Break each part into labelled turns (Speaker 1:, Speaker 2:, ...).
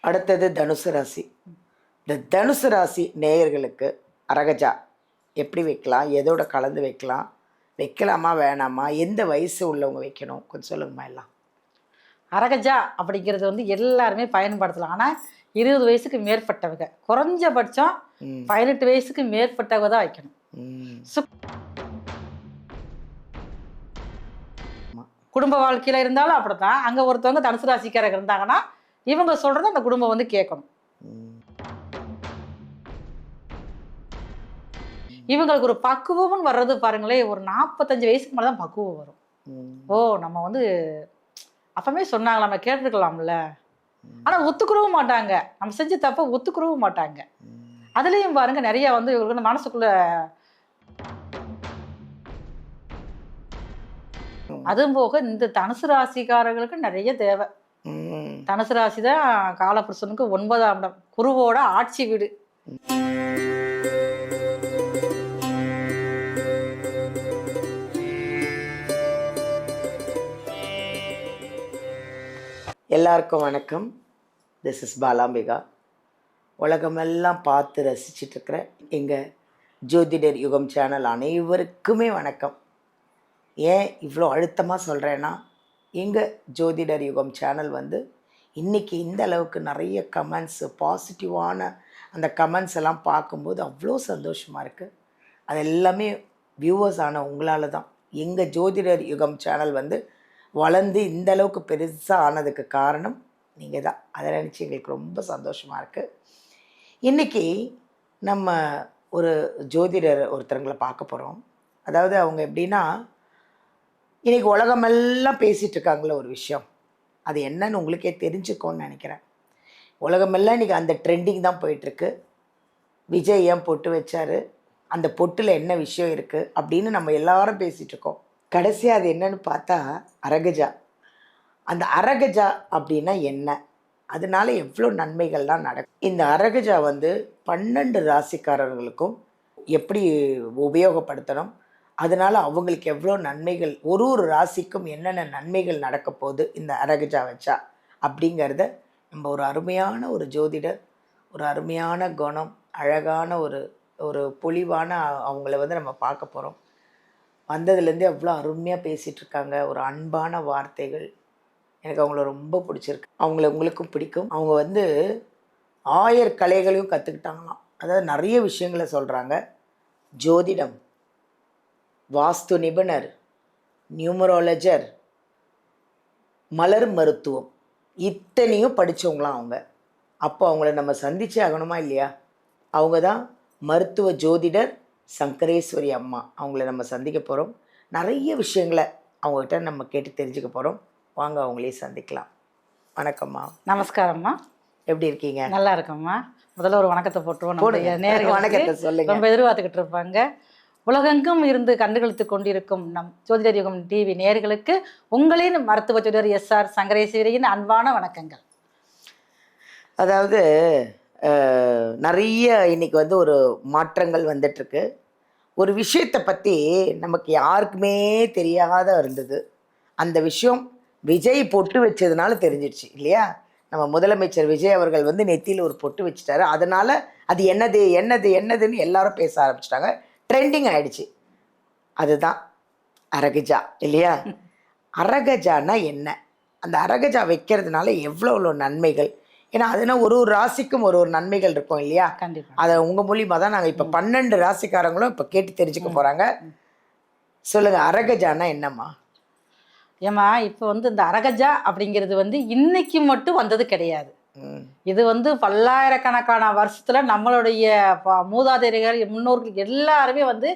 Speaker 1: அடுத்தது தனுசு ராசி. இந்த தனுசு ராசி நேயர்களுக்கு அரகஜா எப்படி வைக்கலாம், எதோட கலந்து வைக்கலாம், வைக்கலாமா வேணாமா, எந்த வயசு உள்ளவங்க வைக்கணும், கொஞ்சம் சொல்லுங்கம்மா எல்லாம்.
Speaker 2: அரகஜா அப்படிங்கிறது வந்து எல்லாருமே பயன்படுத்தலாம். ஆனால் 20 வயசுக்கு மேற்பட்டவங்க, குறைஞ்சபட்சம் 18 வயசுக்கு மேற்பட்டவங்க தான் வைக்கணும். குடும்ப வாழ்க்கையில் இருந்தாலும் அப்படித்தான். அங்கே ஒருத்தவங்க தனுசு ராசிக்காரங்க இருந்தாங்கன்னா இவங்க சொல்கிறத அந்த குடும்பம் வந்து கேட்கணும். இவங்களுக்கு ஒரு பக்குவம்னு வர்றது பாருங்களேன், ஒரு 45 வயசுக்கு மேலே தான் பக்குவம் வரும். ஓ நம்ம வந்து அப்பவே சொன்னாங்க, நம்ம கேட்டிருக்கலாம்ல. ஆனால் ஒத்துக்கிறவும் மாட்டாங்க, நம்ம செஞ்ச தப்ப ஒத்துக்கிறவும் மாட்டாங்க. அதுலேயும் பாருங்க நிறைய வந்து இவங்களுக்கு மனசுக்குள்ள அதுவும் போக இந்த தனுசு ராசிக்காரர்களுக்கு நிறைய தேவை. தனுசு ராசி தான் காலபுருஷனுக்கு 9ஆம் இடம், குருவோட ஆட்சி வீடு.
Speaker 1: எல்லாருக்கும் வணக்கம். This is Balambika. உலகமெல்லாம் பார்த்து ரசிச்சிட்ருக்கிற எங்கள் ஜோதிடர் யுகம் சேனல் அனைவருக்குமே வணக்கம். ஏன் இவ்வளோ அழுத்தமாக சொல்கிறேன்னா, எங்கள் ஜோதிடர் யுகம் சேனல் வந்து இன்றைக்கி இந்த அளவுக்கு நிறைய கமெண்ட்ஸு, பாசிட்டிவான அந்த கமெண்ட்ஸ் எல்லாம் பார்க்கும்போது அவ்வளோ சந்தோஷமாக இருக்குது. அது எல்லாமே வியூவர்ஸ் ஆன உங்களால் தான். எங்கள் ஜோதிடர் யுகம் சேனல் வந்து வளர்ந்து இந்த அளவுக்கு பெருசாக ஆனதுக்கு காரணம் நீங்கள் தான். அதை நினச்சி எங்களுக்கு ரொம்ப சந்தோஷமாக இருக்குது. இன்றைக்கி நம்ம ஒரு ஜோதிடர் ஒருத்தருங்களை பார்க்க போகிறோம். அதாவது அவங்க எப்படின்னா, இன்றைக்கி உலகமெல்லாம் பேசிகிட்டு இருக்காங்களே ஒரு விஷயம், அது என்னன்னு உங்களுக்கே தெரிஞ்சுக்கோன்னு நினைக்கிறேன். உலகமெல்லாம் இன்றைக்கி அந்த ட்ரெண்டிங் தான் போயிட்டுருக்கு. விஜய் ஏன் பொட்டு வச்சார், அந்த பொட்டில் என்ன விஷயம் இருக்குது அப்படின்னு நம்ம எல்லாரும் பேசிகிட்ருக்கோம். கடைசியாக அது என்னன்னு பார்த்தா அரகஜா. அந்த அரகஜா அப்படின்னா என்ன, அதனால எவ்வளோ நன்மைகள்லாம் நடக்கும். இந்த அரகஜா வந்து 12 ராசிக்காரர்களுக்கும் எப்படி உபயோகப்படுத்தணும், அதனால் அவங்களுக்கு எவ்வளோ நன்மைகள், ஒரு ராசிக்கும் என்னென்ன நன்மைகள் நடக்க போகுது இந்த அரகஜா வச்சா அப்படிங்கிறத நம்ம ஒரு அருமையான ஒரு ஜோதிடர், ஒரு அருமையான குணம், அழகான ஒரு பொலிவான அவங்கள வந்து நம்ம பார்க்க போகிறோம். வந்ததுலேருந்தே அவ்வளோ அருமையாக பேசிகிட்ருக்காங்க, ஒரு அன்பான வார்த்தைகள். எனக்கு அவங்கள ரொம்ப பிடிச்சிருக்கு. அவங்கள உங்களுக்கும் பிடிக்கும். அவங்க வந்து 1000 கலைகளையும் கற்றுக்கிட்டாங்களாம். அதாவது நிறைய விஷயங்களை சொல்கிறாங்க. ஜோதிடம், வாஸ்து நிபுணர், நியூமராலஜர், மலர் மருத்துவம், இத்தனையும் படித்தவங்களாம் அவங்க. அப்போ அவங்கள நம்ம சந்திச்சே ஆகணுமா இல்லையா? அவங்க தான் மருத்துவ ஜோதிடர் சங்கரேஸ்வரி அம்மா. அவங்கள நம்ம சந்திக்க போகிறோம். நிறைய விஷயங்களை அவங்ககிட்ட நம்ம கேட்டு தெரிஞ்சுக்க போகிறோம். வாங்க அவங்களே சந்திக்கலாம். வணக்கம்மா.
Speaker 2: நமஸ்காரம்மா.
Speaker 1: எப்படி இருக்கீங்க?
Speaker 2: நல்லா இருக்கம்மா. முதல்ல ஒரு வணக்கத்தை போட்டுருவோம்.
Speaker 1: வணக்கத்தை சொல்லுங்க.
Speaker 2: ரொம்ப எதிர்பார்த்துக்கிட்டு இருப்பாங்க. உலகெங்கும் இருந்து கண்டுகளித்து கொண்டிருக்கும் நம் ஜோதிடர் யுகம் டிவி நேயர்களுக்கு உங்களின் மருத்துவ ஜோதிடர் SR சங்கரேஸ்வரியின் அன்பான வணக்கங்கள்.
Speaker 1: அதாவது நிறைய இன்னைக்கு வந்து ஒரு மாற்றங்கள் வந்துட்டுருக்கு. ஒரு விஷயத்தை பற்றி நமக்கு யாருக்குமே தெரியாத இருந்தது. அந்த விஷயம் விஜய் பொட்டு வச்சதுனால தெரிஞ்சிடுச்சு இல்லையா? நம்ம முதலமைச்சர் விஜய் அவர்கள் வந்து நெத்தியில் ஒரு பொட்டு வச்சுட்டாரு. அதனால் அது என்னது என்னது என்னதுன்னு எல்லாரும் பேச ஆரம்பிச்சிட்டாங்க. ட்ரெண்டிங் ஆகிடுச்சு. அதுதான் அரகஜா இல்லையா? அரகஜானா என்ன, அந்த அரகஜா வைக்கிறதுனால எவ்வளோ நன்மைகள், ஏன்னா அதுனா ஒரு ராசிக்கும் ஒரு நன்மைகள் இருக்கும் இல்லையா?
Speaker 2: கண்டிப்பாக.
Speaker 1: அதை உங்கள் மூலியமாக தான் நாங்கள் இப்போ 12 ராசிக்காரங்களும் இப்போ கேட்டு தெரிஞ்சுக்க போகிறாங்க. சொல்லுங்கள், அரகஜானா என்னம்மா?
Speaker 2: ஏம்மா, இப்போ வந்து இந்த அரகஜா அப்படிங்கிறது வந்து இன்னைக்கு மட்டும் வந்தது கிடையாது. இது வந்து பல்லாயிரக்கணக்கான வருஷத்துல நம்மளுடைய மூதாதையர்கள், முன்னோர்கள் எல்லாருமே வந்து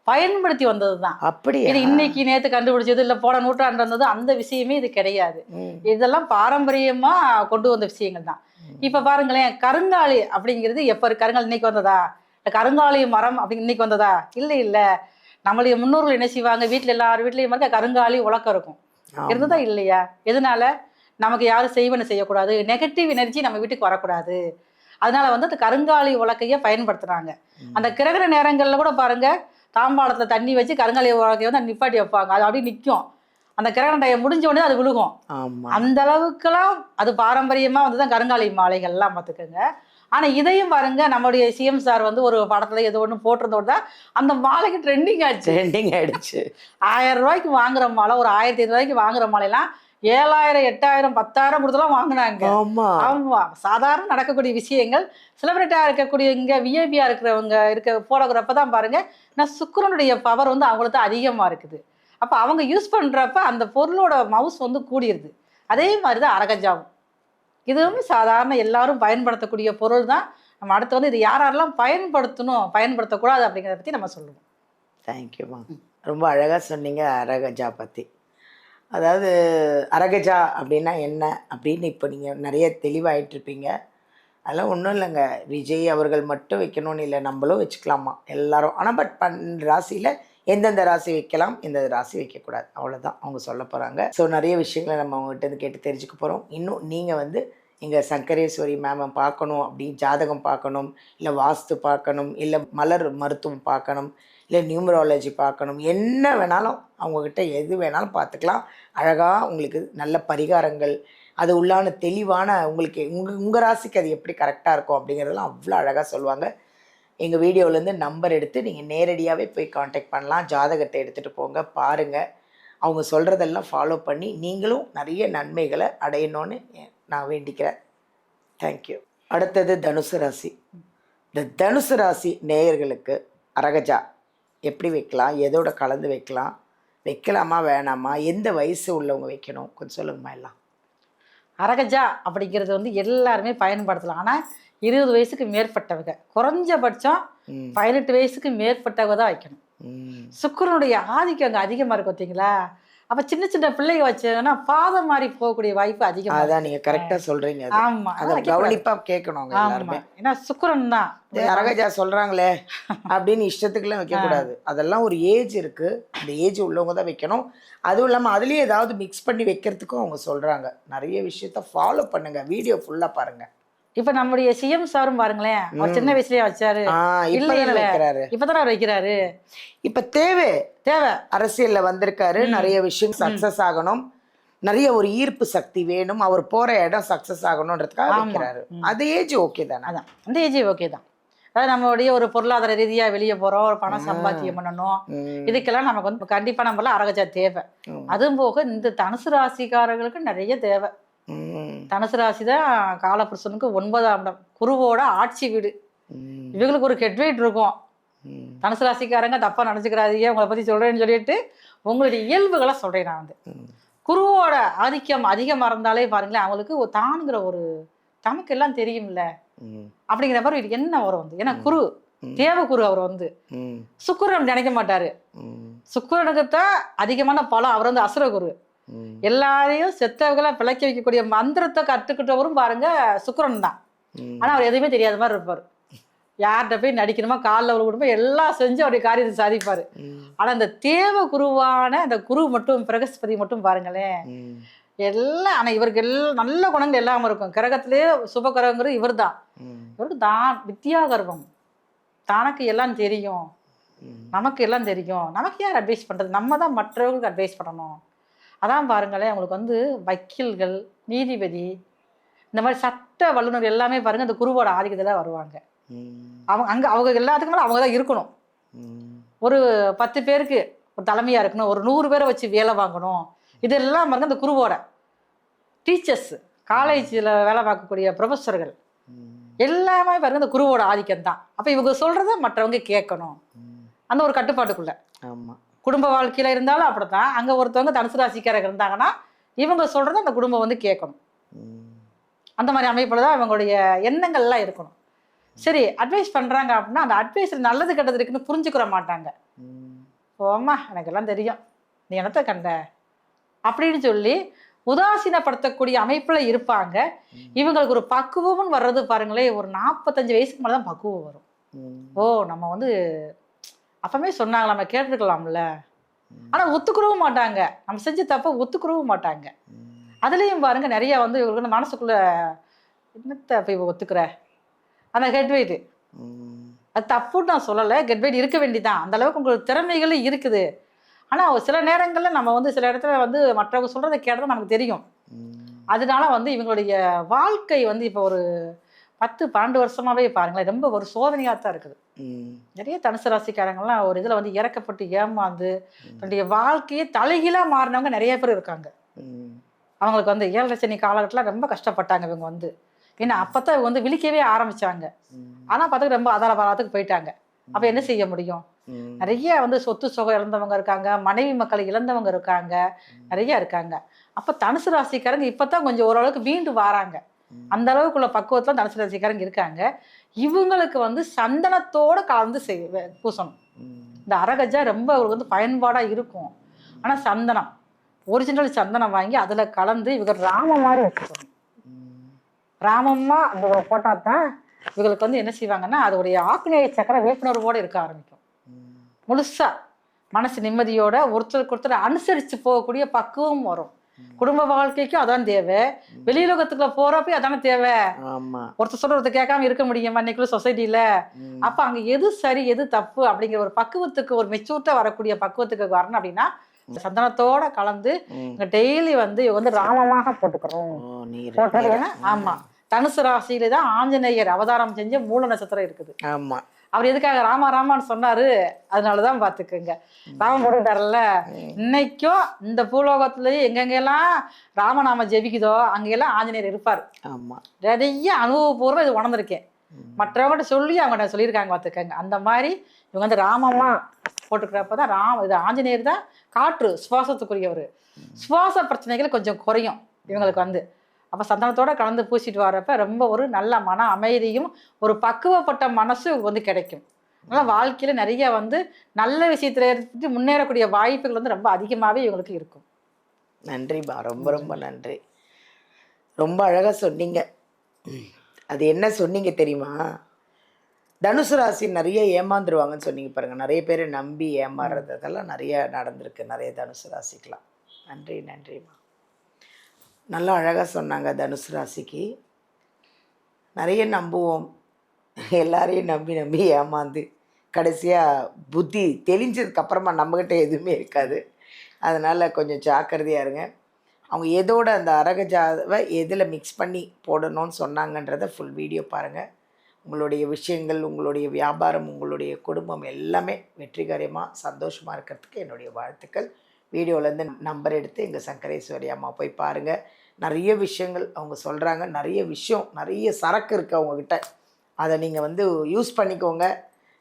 Speaker 2: பயன்படுத்தி வந்தது தான். அப்படி இது இன்னைக்கு நேற்று கண்டுபிடிச்சது இல்லை, போன நூற்றாண்டு வந்தது அந்த விஷயமே இது கிடையாது. இதெல்லாம் பாரம்பரியமா கொண்டு வந்த விஷயங்கள் தான். இப்ப பாருங்களேன், கருங்காலி அப்படிங்கிறது எப்ப கருங்காலி இன்னைக்கு வந்ததா, கருங்காலி மரம் அப்படி இன்னைக்கு வந்ததா? இல்லை. நம்மளுடைய முன்னோர்கள் என்ன செய்வாங்க, வீட்டுல எல்லார் வீட்லயும் வந்து கருங்காலி உலக்கம் இருக்கும், இருந்ததா இல்லையா? எதனால? நமக்கு யாரும் செய்வன செய்யக்கூடாது, நெகட்டிவ் எனர்ஜி நம்ம வீட்டுக்கு வரக்கூடாது. அதனால வந்து அந்த கருங்காலி உலக்கையை பயன்படுத்துறாங்க. அந்த கிரகண நேரங்கள்ல கூட பாருங்க, தாம்பாளத்துல தண்ணி வச்சு கருங்காலி உலக்கையை வந்து நிப்பாட்டி வைப்பாங்க. அது அப்படியே நிற்கும். அந்த கிரகண டயம் முடிஞ்ச உடனே அது விழுகும்.
Speaker 1: ஆமா.
Speaker 2: அந்த அளவுக்குலாம் அது பாரம்பரியமா வந்துதான் கருங்காலி மாலைகள்லாம் பார்த்துக்கோங்க. ஆனா இதையும் பாருங்க, நம்மளுடைய சிஎம் சார் வந்து ஒரு படத்துல ஏதோ ஒண்ணு போட்டிருந்தோட தான் அந்த மாலைக்கு ட்ரெண்டிங் ஆச்சு.
Speaker 1: ட்ரெண்டிங் ஆயிடுச்சு.
Speaker 2: 1000 ரூபாய்க்கு வாங்குற மாலை, ஒரு 1500 ரூபாய்க்கு வாங்குற மாலைலாம் 7000, 8000, 10,000 கொடுத்துலாம் வாங்கினாங்க.
Speaker 1: ஆமா.
Speaker 2: ஆமா, சாதாரண நடக்கக்கூடிய விஷயங்கள். செலிபிரிட்டியா இருக்கக்கூடிய இங்க விஐபியா இருக்கிறவங்க போடograph தான் பாருங்க, நான் சுக்கிரனுடைய பவர் வந்து அவங்களுக்கு அதிகமா இருக்குது. அப்ப அவங்க யூஸ் பண்றப்ப அந்த பொருளோட மவுஸ் வந்து கூடிருது. அதே மாதிரிதான் அரகஜாவும். இதுவும் சாதாரண எல்லாரும் பயன்படுத்தக்கூடிய பொருள் தான். நம்ம அடுத்து வந்து இது யாரெல்லாம் பயன்படுத்தணும், பயன்படுத்தக்கூடாது அப்படிங்கிறத பத்தி நம்ம சொல்லுவோம்.
Speaker 1: தேங்க்யூம்மா. ரொம்ப அழகாக சொன்னீங்க அரகஜா பற்றி. அதாவது அரகஜா அப்படின்னா என்ன அப்படின்னு இப்போ நீங்கள் நிறைய தெளிவாயிட்டிருப்பீங்க. அதெல்லாம் ஒன்றும் இல்லைங்க, விஜய் அவர்கள் மட்டும் வைக்கணும்னு இல்லை, நம்மளும் வச்சுக்கலாமா எல்லாரும். ஆனால் பட் ராசியில் எந்தெந்த ராசி வைக்கலாம், எந்தெந்த ராசி வைக்கக்கூடாது, அவ்வளோதான் அவங்க சொல்ல போகிறாங்க. ஸோ நிறைய விஷயங்களை நம்ம அவங்ககிட்ட இருந்து கேட்டு தெரிஞ்சுக்க போகிறோம். இன்னும் நீங்கள் வந்து எங்கள் சங்கரேஸ்வரி மேமை பார்க்கணும் அப்படி, ஜாதகம் பார்க்கணும், இல்லை வாஸ்து பார்க்கணும், இல்லை மலர் மருத்துவம் பார்க்கணும், இல்லை நியூமராலஜி பார்க்கணும், என்ன வேணாலும் அவங்கக்கிட்ட எது வேணாலும் பார்த்துக்கலாம். அழகாக உங்களுக்கு நல்ல பரிகாரங்கள், அது உள்ளான தெளிவான உங்களுக்கு உங்கள் ராசிக்கு அது எப்படி கரெக்டாக இருக்கும் அப்படிங்கிறதெல்லாம் அவ்வளோ அழகாக சொல்லுவாங்க. எங்கள் வீடியோவிலேருந்து நம்பர் எடுத்து நீங்கள் நேரடியாகவே போய் காண்டாக்ட் பண்ணலாம். ஜாதகத்தை எடுத்துகிட்டு போங்க, பாருங்கள். அவங்க சொல்கிறதெல்லாம் ஃபாலோ பண்ணி நீங்களும் நிறைய நன்மைகளை அடையணும்னு நான் வேண்டிக்கிறேன். தேங்க்யூ. அடுத்தது தனுசு ராசி. இந்த தனுசு ராசி நேயர்களுக்கு அரகஜா எப்படி வைக்கலாம், எதோட கலந்து வைக்கலாம், வைக்கலாமா வேணாமா, எந்த வயசு உள்ளவங்க வைக்கணும், கொஞ்சம் சொல்லுங்கம்மா எல்லாம்.
Speaker 2: அரகஜா அப்படிங்கிறது வந்து எல்லாருமே பயன்படுத்தலாம். ஆனால் 20 வயசுக்கு மேற்பட்டவங்க, குறைஞ்சபட்சம் 18 வயசுக்கு மேற்பட்டவங்க தான் வைக்கணும். சுக்கிரனுடைய ஆதிக்கம் அங்கே அதிகமாக இருக்கும் பார்த்தீங்களா. அப்போ சின்ன சின்ன பிள்ளைங்க வச்சாங்கன்னா பாதம் மாதிரி போகக்கூடிய வாய்ப்பு அதிகமாக.
Speaker 1: அதான் நீங்கள் கரெக்டாக சொல்கிறீங்க.
Speaker 2: ஆமா,
Speaker 1: அதை கவனிப்பாக கேட்கணும் எல்லாருமே.
Speaker 2: ஏன்னா சுக்கிரன் தான்
Speaker 1: அரகஜா சொல்கிறாங்களே அப்படின்னு இஷ்டத்துக்குலாம் வைக்கக்கூடாது. அதெல்லாம் ஒரு ஏஜ் இருக்குது, அந்த ஏஜ் உள்ளவங்க தான் வைக்கணும். அதுவும் இல்லாமல் அதுலேயே ஏதாவது மிக்ஸ் பண்ணி வைக்கிறதுக்கும் அவங்க சொல்கிறாங்க. நிறைய விஷயத்த ஃபாலோ பண்ணுங்க, வீடியோ ஃபுல்லாக பாருங்கள்.
Speaker 2: இப்ப நம்முடைய சிஎம் சாரும் பாருங்களேன், அவர் சின்ன வயசுலயே வச்சாரு. இல்ல இல்ல
Speaker 1: வைக்கிறாரு,
Speaker 2: இப்பதான் அவர் வைக்கிறாரு.
Speaker 1: இப்ப தேவை அரசியல்ல வந்திருக்காரு, நிறைய விஷயம் சக்சஸ் ஆகணும், நிறைய ஒரு ஈர்ப்பு சக்தி வேணும், அவர் போற இடம் சக்சஸ் ஆகணும்ன்றதுக்காக வைக்கிறாரு. அது ஏஜ் ஓகே தானே?
Speaker 2: அதான் அந்த ஏஜ் ஓகே தான். அதாவது நம்மளுடைய ஒரு பொருளாதார ரீதியா வெளியே போறோம், ஒரு பணம் சம்பாத்தியம் பண்ணணும், இதுக்கெல்லாம் நமக்கு வந்து கண்டிப்பா நம்மள அரகஜா தேவை. அதுவும் போக இந்த தனுசு ராசிக்காரர்களுக்கு நிறைய தேவை. தனுசு ராசி தான் காலபுருஷனுக்கு 9ஆம் இடம், குருவோட ஆட்சி வீடு. இவங்களுக்கு ஒரு ஹெட்வெயிட் இருக்கும். தனுசு ராசிக்காரங்க தப்பா நினைச்சுக்கிறாதீங்க, உங்களை பத்தி சொல்றேன்னு சொல்லிட்டு உங்களுடைய இயல்புகளை சொல்றேன். நான் வந்து குருவோட ஆதிக்கம் அதிகமா இருந்தாலே பாருங்களேன், அவங்களுக்கு ஒரு தானுங்கிற ஒரு தமக்கு எல்லாம் தெரியும்ல அப்படிங்கிற மாதிரி என்ன வரும் வந்து. ஏன்னா குரு தேவ குரு, அவர் வந்து சுக்கிரன் நினைக்க மாட்டாரு. சுக்கிரனுக்கு தான் அதிகமான பலம். அவர் வந்து அசுர குரு. எல்லாரையும் செத்தவர்களை பிழைக்க வைக்கக்கூடிய மந்திரத்தை கற்றுக்கிட்டவரும் பாருங்க சுக்கிரன் தான். ஆனா அவர் எதுவுமே தெரியாத மாதிரி இருப்பாரு. யார்கிட்ட போய் நடிக்கணுமா, காலில் ஒரு குடும்பம் எல்லாம் செஞ்சு அவருடைய காரியத்தை சாதிப்பாரு. ஆனா இந்த தேவ குருவான அந்த குரு மட்டும், பிரகஸ்பதி மட்டும் பாருங்களேன், எல்லாம். ஆனா இவருக்கு எல்லாம் நல்ல குணங்கள் எல்லாம் இருக்கும். கிரகத்திலே சுப கிரகங்கிறது இவர் தான். இவருக்கு தான் வித்யா கர்வம், தனக்கு எல்லாம் தெரியும், நமக்கு எல்லாம் தெரியும், நமக்கு யார் அட்வைஸ் பண்றது, நம்ம தான் மற்றவர்களுக்கு அட்வைஸ் பண்ணணும். அதான் பாருங்களேன், அவங்களுக்கு வந்து வக்கீல்கள், நீதிபதி, இந்த மாதிரி சட்ட வல்லுநர் எல்லாமே பாருங்க இந்த குருவோட ஆதிக்கத்தில் வருவாங்க. அவங்க எல்லாத்துக்கும் மேலே அவங்க தான் இருக்கணும். ஒரு 10 பேருக்கு ஒரு தலைமையா இருக்கணும், ஒரு 100 பேரை வச்சு வேலை வாங்கணும். இதெல்லாம் பாருங்க இந்த குருவோட. டீச்சர்ஸ், காலேஜில் வேலை பார்க்கக்கூடிய ப்ரொஃபஸர்கள் எல்லாமே பாருங்க இந்த குருவோட ஆதிக்கம் தான். அப்போ இவங்க சொல்றத மற்றவங்க கேட்கணும், அந்த ஒரு கட்டுப்பாட்டுக்குள்ள. ஆமாம், குடும்ப வாழ்க்கையில இருந்தாலும் அப்படித்தான். அங்க ஒருத்தவங்க தனுசு ராசிக்காரங்க இருந்தாங்கன்னா இவங்க சொல்றத அந்த குடும்பம் வந்து கேட்கணும். அந்த மாதிரி அமைப்புல தான் இவங்களுடைய எண்ணங்கள்லாம் இருக்கணும். சரி, அட்வைஸ் பண்றாங்க அப்படின்னா அந்த அட்வைஸ்ல நல்லது கெட்டது இருக்குன்னு புரிஞ்சுக்கிற மாட்டாங்க. ஓமா எனக்கெல்லாம் தெரியும், நீ என்னத்த கண்ட அப்படின்னு சொல்லி உதாசீனப்படுத்தக்கூடிய அமைப்புல இருப்பாங்க. இவங்களுக்கு ஒரு பக்குவம்னு வர்றது பாருங்களேன், ஒரு 45 வயசுக்கு மேலதான் பக்குவம் வரும். ஓ நம்ம வந்து அப்பவே சொன்னாங்க, நம்ம கேட்டுருக்கலாம்ல. ஆனா ஒத்துக்கிறவும் மாட்டாங்க, நம்ம செஞ்ச தப்ப ஒத்துக்கிறவும் மாட்டாங்க. அதுலயும் பாருங்க நிறைய வந்து இவங்களுக்கு மனசுக்குள்ள என்னத்த போய் ஒத்துக்கிற அந்த ஹெட்வெயிட், அது தப்புன்னு நான் சொல்லலை, ஹெட்வெயிட் இருக்க வேண்டிதான். அந்த அளவுக்கு உங்களுக்கு திறமைகள் இருக்குது. ஆனால் சில நேரங்களில் நம்ம வந்து சில இடத்துல வந்து மற்றவங்க சொல்கிறத கேட்டதான் நமக்கு தெரியும். அதனால வந்து இவங்களுடைய வாழ்க்கை வந்து இப்போ ஒரு 10-12 வருஷமாவே பாருங்களேன், ரொம்ப ஒரு சோதனையாக தான் இருக்குது. நிறைய தனுசு ராசிக்காரங்கள்லாம் ஒரு இதில் வந்து இறக்கப்பட்டு ஏமாந்து தன்னுடைய வாழ்க்கையை தலைகீழாக மாறினவங்க நிறைய பேர் இருக்காங்க. அவங்களுக்கு வந்து 7 சனி காலகட்டத்தில் ரொம்ப கஷ்டப்பட்டாங்க இவங்க வந்து. ஏன்னா அப்போ தான் இவங்க வந்து விழிக்கவே ஆரம்பித்தாங்க. ஆனால் பார்த்துக்கு ரொம்ப அதால பாலத்துக்கு போயிட்டாங்க. அப்போ என்ன செய்ய முடியும்? நிறைய வந்து சொத்து சுகம் இழந்தவங்க இருக்காங்க, மனைவி மக்களை இழந்தவங்க இருக்காங்க, நிறைய இருக்காங்க. அப்போ தனுசு ராசிக்காரங்க இப்போ தான் கொஞ்சம் ஓரளவுக்கு மீண்டு வராங்க. அந்த அளவுக்குள்ள பக்குவத்தில் தனுசு ராசிக்காரங்க இருக்காங்க. இவங்களுக்கு வந்து சந்தனத்தோடு கலந்து பூசணும். இந்த அரகஜா ரொம்ப அவங்களுக்கு வந்து பயன்பாடாக இருக்கும். ஆனால் சந்தனம், ஒரிஜினல் சந்தனம் வாங்கி அதில் கலந்து இவங்க ராம மாதிரி வச்சுக்கணும். ராமம்மா அந்த போட்டால் தான் இவங்களுக்கு வந்து என்ன செய்வாங்கன்னா அதோடைய ஆக்னேய சக்கரை வேப்புணர்வோடு இருக்க ஆரம்பிக்கும். முழுசாக மனசு நிம்மதியோட ஒருத்தருக்கு ஒருத்தர் அனுசரித்து போகக்கூடிய பக்குவம் வரும். குடும்ப வாழ்க்கைக்கும் அதான் தேவை, வெளியுலகத்துக்குள்ள போறப்ப அதானே தேவை. ஒருத்தர் சொல்ற ஒருத்தர் கேட்காம இருக்க முடியுமா இன்னைக்குள்ள சொசைட்டில? அப்ப அங்க எது சரி எது தப்பு அப்படிங்கிற ஒரு பக்குவத்துக்கு, ஒரு மெச்சூர்ட்டா வரக்கூடிய பக்குவத்துக்கு வரணும் அப்படின்னா சந்தனத்தோட கலந்து டெய்லி வந்து ராமமாக போட்டுக்கிறோம். ஆமா, தனுசு ராசியில தான் ஆஞ்சநேயர் அவதாரம் செஞ்ச மூல நட்சத்திரம் இருக்குது. ஆமா, அவர் எதுக்காக ராமான்னு சொன்னாரு? அதனாலதான் பாத்துக்குங்க, ராமன் போட்டுட்டார்ல. இன்னைக்கும் இந்த பூலோகத்திலேயே எங்கெங்கெல்லாம் ராமநாம ஜெபிக்குதோ அங்கெல்லாம் ஆஞ்சநேயர் இருப்பார். ஆமா, நிறைய அனுபவபூர்வம் இது உணர்ந்திருக்கேன். மற்றவங்கள்ட்ட சொல்லி அவங்க சொல்லியிருக்காங்க பார்த்துக்கங்க. அந்த மாதிரி இவங்க வந்து ராமம்மா போட்டுக்கிறப்பதான் இது ஆஞ்சநேயர் தான் காற்று சுவாசத்துக்குரியவர். சுவாச பிரச்சனைகள் கொஞ்சம் குறையும் இவங்களுக்கு வந்து. அப்போ சந்தனத்தோட கலந்து பூசிட்டு வரப்ப ரொம்ப ஒரு நல்ல மன அமைதியும் ஒரு பக்குவப்பட்ட மனசு வந்து கிடைக்கும். அதனால் வாழ்க்கையில் நிறைய வந்து நல்ல விஷயத்துல எடுத்துட்டு முன்னேறக்கூடிய வாய்ப்புகள் வந்து ரொம்ப அதிகமாகவே இவங்களுக்கு இருக்கும்.
Speaker 1: நன்றிம்மா, ரொம்ப ரொம்ப நன்றி. ரொம்ப அழகாக சொன்னீங்க. அது என்ன சொன்னீங்க தெரியுமா? தனுசு ராசி நிறைய ஏமாந்துருவாங்கன்னு சொன்னீங்க பாருங்க. நிறைய பேர் நம்பி ஏமாறுறது அதெல்லாம் நிறைய நடந்திருக்கு நிறைய தனுசு ராசிக்கெலாம். நன்றிம்மா, நல்லா அழகாக சொன்னாங்க. தனுசு ராசிக்கு நிறைய நம்புவோம், எல்லாரையும் நம்பி ஏமாந்து கடைசியாக புத்தி தெளிஞ்சதுக்கப்புறமா நம்மக்கிட்ட எதுவுமே இருக்காது. அதனால் கொஞ்சம் ஜாக்கிரதையாக இருங்க. அவங்க எதோட அந்த அரகஜாவை எதில் மிக்ஸ் பண்ணி போடணும்னு சொன்னாங்கன்றதை ஃபுல் வீடியோ பாருங்கள். உங்களுடைய விஷயங்கள், உங்களுடைய வியாபாரம், உங்களுடைய குடும்பம் எல்லாமே வெற்றிகரமாக சந்தோஷமாக இருக்கிறதுக்கு என்னுடைய வாழ்த்துக்கள். வீடியோலேருந்து நம்பர் எடுத்து எங்கள் சங்கரேஸ்வரி அம்மா போய் பாருங்கள். நிறைய விஷயங்கள் அவங்க சொல்கிறாங்க. நிறைய சரக்கு இருக்குது அவங்கக்கிட்ட. அதை நீங்கள் வந்து யூஸ் பண்ணிக்கோங்க.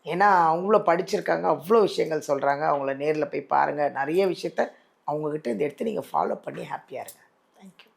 Speaker 1: ஏன்னா அவங்கள படிச்சிருக்காங்க, அவ்வளோ விஷயங்கள் சொல்கிறாங்க. அவங்கள நேரில் போய் பாருங்கள். நிறைய விஷயத்த அவங்கக்கிட்ட இதை எடுத்து நீங்கள் ஃபாலோ பண்ணி ஹாப்பியாக இருங்க. தேங்க்யூ.